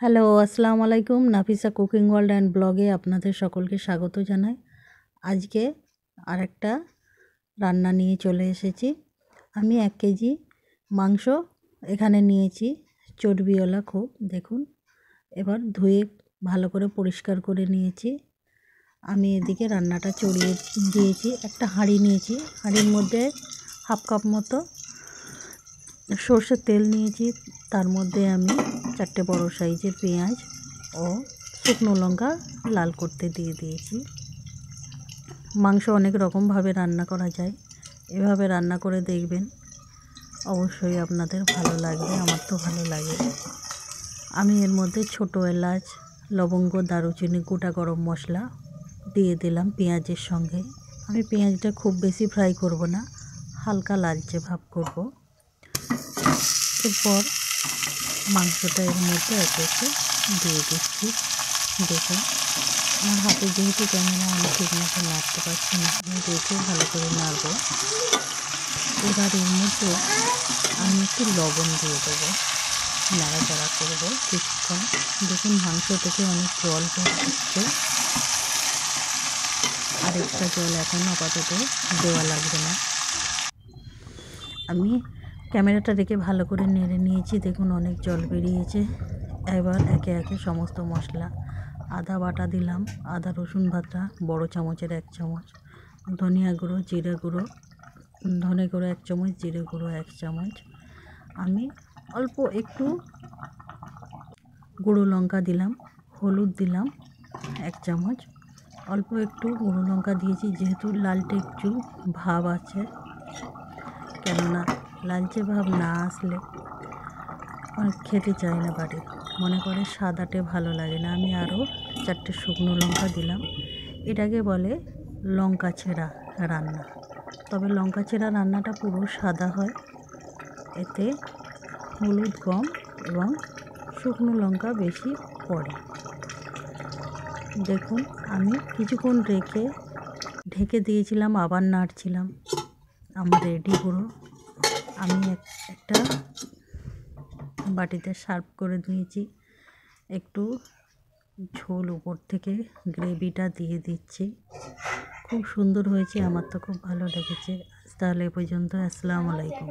Hello, আসসালামু আলাইকুম। Nafisa cooking world and ব্লগে আপনাদের সকলকে স্বাগত জানাই। আজকে আরেকটা রান্না নিয়ে চলে এসেছি। আমি 1 কেজি মাংস এখানে নিয়েছি, চর্বিওয়ালা খুব, দেখুন। এবার ধুয়ে ভালো করে পরিষ্কার করে নিয়েছি। আমি এদিকে রান্নাটা চড়িয়ে দিয়েছি। একটা হাঁড়ি নিয়েছি, হাঁড়ির মধ্যে হাফ কাপ মতো সর্ষের তেল নিয়েছি। তার মধ্যে আমি 4টে বড় সাইজের পেঁয়াজ ও শুকনো লঙ্কা লাল করতে দিয়ে দিয়েছি। মাংস অনেক রকমভাবে রান্না করা যায়, এভাবে রান্না করে দেখবেন, অবশ্যই আপনাদের ভালো লাগবে। আমার তো ভালো লাগে। আমি এর মধ্যে ছোটো এলাচ, লবঙ্গ, দারুচিনি, গোটা গরম মশলা দিয়ে দিলাম পেঁয়াজের সঙ্গে। আমি পেঁয়াজটা খুব বেশি ফ্রাই করব না, হালকা লালচে ভাব করব। এরপর মাংসটা এর মধ্যে একে একে দিয়ে দিচ্ছি। দেখুন, আমার হাতে যেহেতু ক্যামেরা, আমি ঠিক মতো নাড়তে পারছি না, আমি দেখে ভালো করে নাড়ব। এবার এর মধ্যে আমি একটু লবণ দিয়ে দেবো, নাড়াচাড়া করবো কিছুক্ষণ। দেখুন, মাংস থেকে অনেক জল বের হচ্ছে। আরেকটা জল এখন আপাতত দেওয়া লাগবে না। আমি ক্যামেরাটা রেখে ভালো করে নেড়ে নিয়েছি। দেখুন, অনেক জল বেরিয়েছে। এবার একে একে সমস্ত মশলা, আদা বাটা দিলাম, আদা রসুন বাটা বড় চামচের 1 চামচ, ধনিয়া গুঁড়ো, জিরে গুঁড়ো, ধনে গুঁড়ো 1 চামচ, জিরে গুঁড়ো 1 চামচ। আমি অল্প একটু গুঁড়ো লঙ্কা দিলাম, হলুদ দিলাম 1 চামচ, অল্প একটু গুঁড়ো লঙ্কা দিয়েছি যেহেতু লালটে একটু ভাব আছে, কেননা লালচে ভাব না আসলে অনেক খেতে চায় না বাড়ি, মনে করে সাদাটে ভালো লাগে না। আমি আরও 4টে শুকনো লঙ্কা দিলাম। এটাকে বলে লঙ্কা ছেঁড়া রান্না, তবে লঙ্কা ছেঁড়া রান্নাটা পুরো সাদা হয়। এতে হলুদ কম এবং শুকনো লঙ্কা বেশি পড়ে। দেখুন, আমি কিছুক্ষণ রেখে ঢেকে দিয়েছিলাম, আবার নাড়ছিলাম। আমার রেডি পুরো। আমি একটা বাটিতে সার্ভ করে দিয়েছি। একটু ঝোল উপর থেকে গ্রেভিটা দিয়ে দিচ্ছি। খুব সুন্দর হয়েছে, আমার তো খুব ভালো লেগেছে। তাহলে এ পর্যন্ত। আসসালামু আলাইকুম।